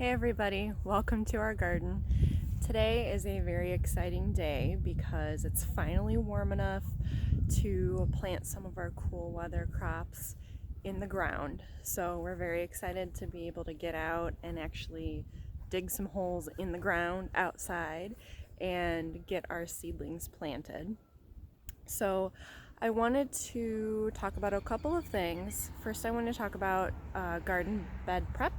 Hey everybody, welcome to our garden. Today is a very exciting day because it's finally warm enough to plant some of our cool weather crops in the ground. So we're very excited to be able to get out and actually dig some holes in the ground outside and get our seedlings planted. So I wanted to talk about a couple of things. First, I want to talk about garden bed prep,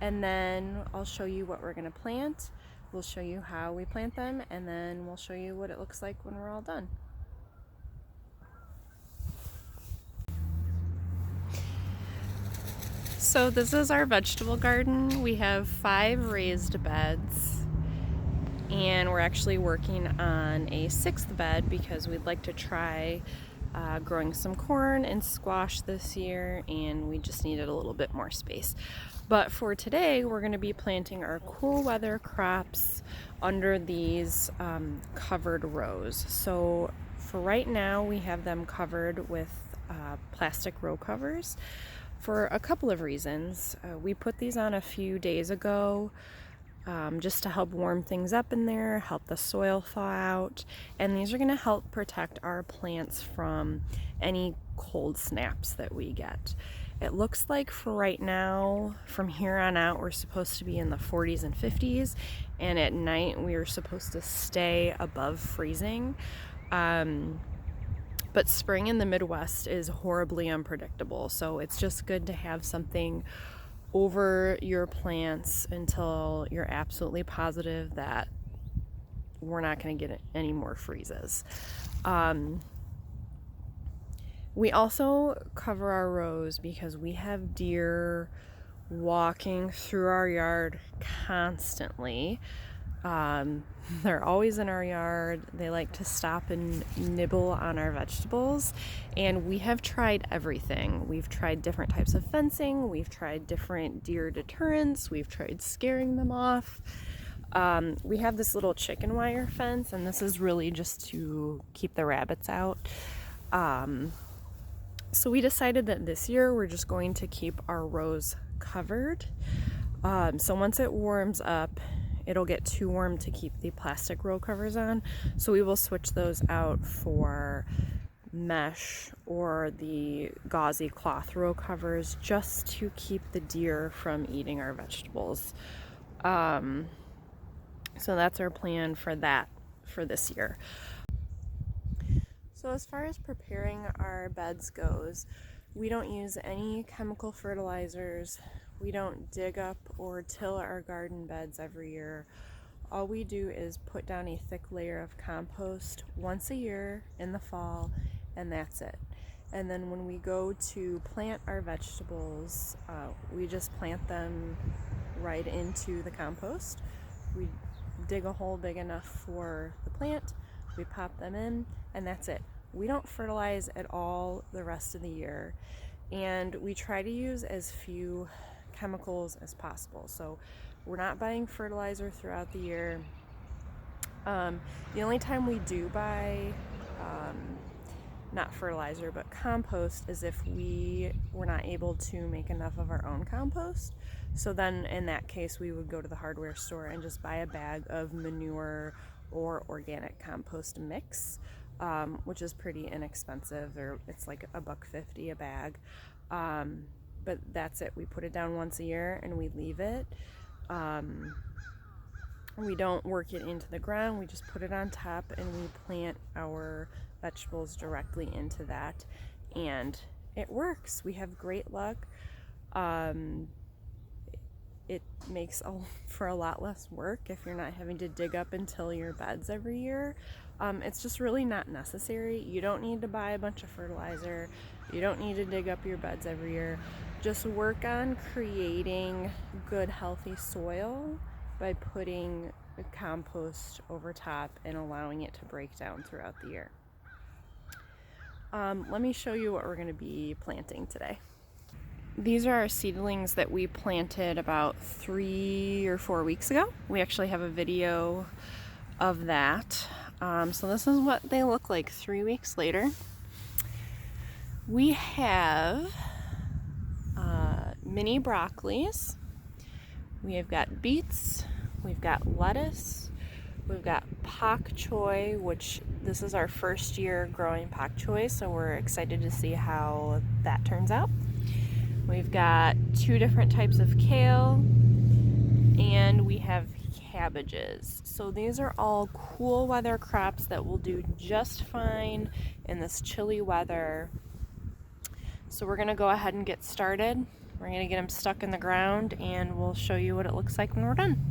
and then I'll show you what we're going to plant. We'll show you how we plant them, and then we'll show you what it looks like when we're all done. So this is our vegetable garden. We have 5 raised beds, and we're actually working on a 6th bed because we'd like to try growing some corn and squash this year, and we just needed a little bit more space. But for today, we're going to be planting our cool weather crops under these covered rows. So for right now, we have them covered with plastic row covers for a couple of reasons. We put these on a few days ago just to help warm things up in there, help the soil thaw out, and these are going to help protect our plants from any cold snaps that we get. It looks like for right now, from here on out, we're supposed to be in the 40s and 50s, and at night we are supposed to stay above freezing. But spring in the Midwest is horribly unpredictable, so it's just good to have something over your plants until you're absolutely positive that we're not going to get any more freezes. We also cover our rows because we have deer walking through our yard constantly. They're always in our yard. They like to stop and nibble on our vegetables, and we have tried everything. We've tried different types of fencing, we've tried different deer deterrents, we've tried scaring them off. We have this little chicken wire fence, and this is really just to keep the rabbits out. So we decided that this year we're just going to keep our rows covered. So once it warms up, it'll get too warm to keep the plastic row covers on, so we will switch those out for mesh or the gauzy cloth row covers just to keep the deer from eating our vegetables. So that's our plan for that for this year. So as far as preparing our beds goes, we don't use any chemical fertilizers. We don't dig up or till our garden beds every year. All we do is put down a thick layer of compost once a year in the fall, and that's it. And then when we go to plant our vegetables, we just plant them right into the compost. We dig a hole big enough for the plant, we pop them in, and that's it. We don't fertilize at all the rest of the year, and we try to use as few chemicals as possible. So we're not buying fertilizer throughout the year. The only time we do buy not fertilizer but compost is if we were not able to make enough of our own compost. So then in that case we would go to the hardware store and just buy a bag of manure or organic compost mix, which is pretty inexpensive. It's like $1.50 a bag. But that's it. We put it down once a year and we leave it. We don't work it into the ground. We just put it on top and we plant our vegetables directly into that, and it works. We have great luck. It makes for a lot less work if you're not having to dig up and till your beds every year. It's just really not necessary. You don't need to buy a bunch of fertilizer. You don't need to dig up your beds every year. Just work on creating good, healthy soil by putting compost over top and allowing it to break down throughout the year. Let me show you what we're going to be planting today. These are our seedlings that we planted about 3 or 4 weeks ago. We actually have a video of that. So this is what they look like 3 weeks later. We have mini broccolis. We have got beets, we've got lettuce, we've got pak choi, which this is our first year growing pak choi, so we're excited to see how that turns out. We've got 2 different types of kale, and we have cabbages. So these are all cool weather crops that will do just fine in this chilly weather. So we're gonna go ahead and get started. We're gonna get them stuck in the ground and we'll show you what it looks like when we're done.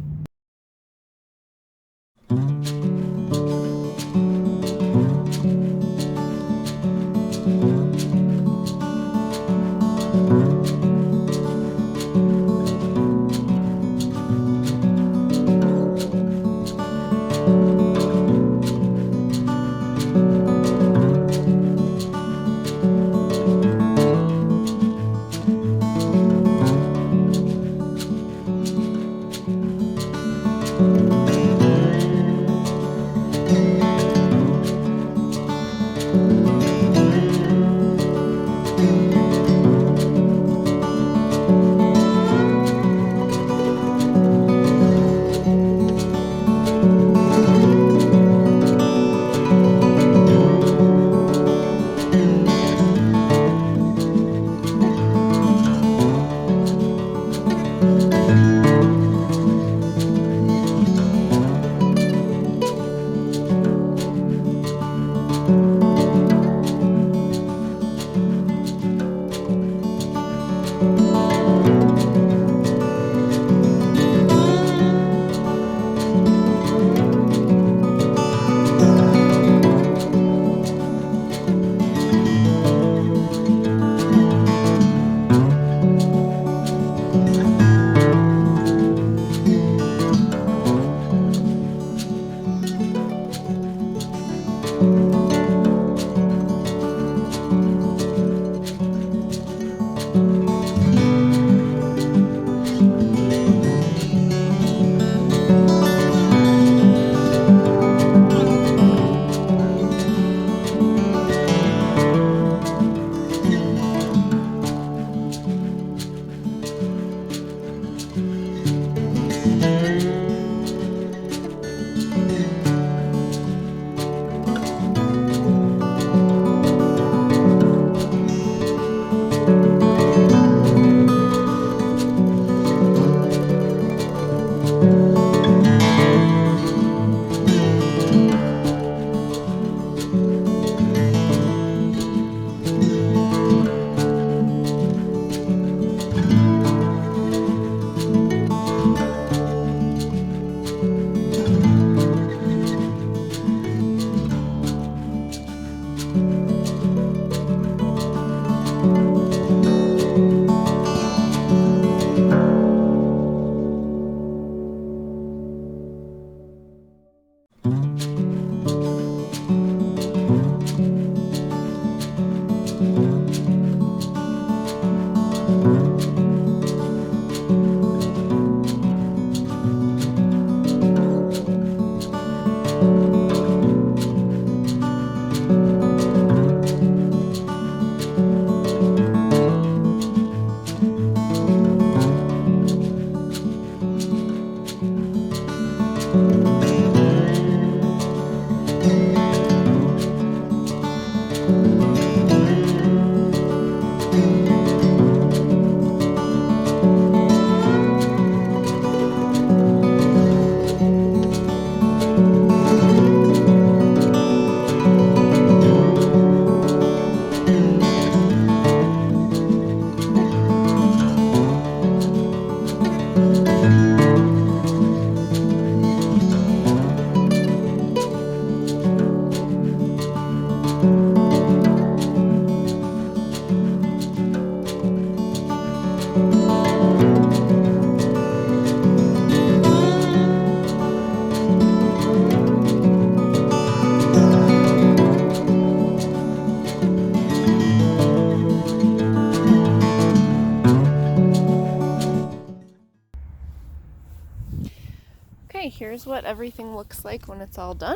Okay, here's what everything looks like when it's all done.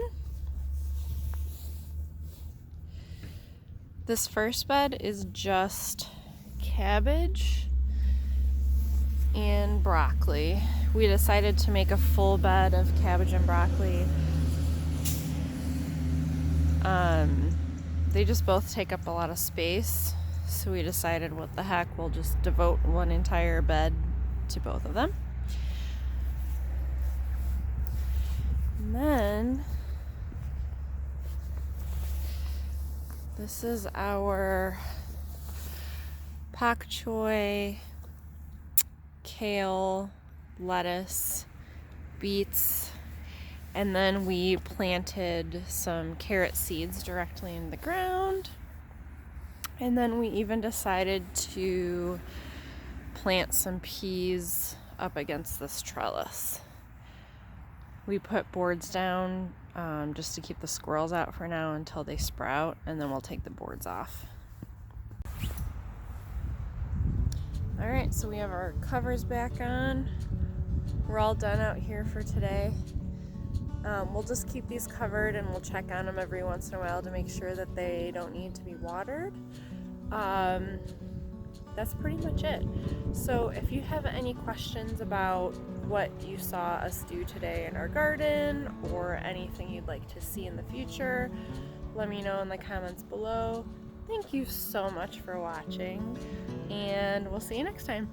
This first bed is just cabbage and broccoli. we decided to make a full bed of cabbage and broccoli. They just both take up a lot of space, so we decided, what the heck, we'll just devote one entire bed to both of them. And then this is our pak choi, kale, lettuce, beets, and then we planted some carrot seeds directly in the ground. And then we even decided to plant some peas up against this trellis. We put boards down just to keep the squirrels out for now until they sprout, and then we'll take the boards off. Alright, so we have our covers back on. We're all done out here for today. We'll just keep these covered, and we'll check on them every once in a while to make sure that they don't need to be watered. That's pretty much it. So if you have any questions about what you saw us do today in our garden, or anything you'd like to see in the future, let me know in the comments below. Thank you so much for watching, and we'll see you next time.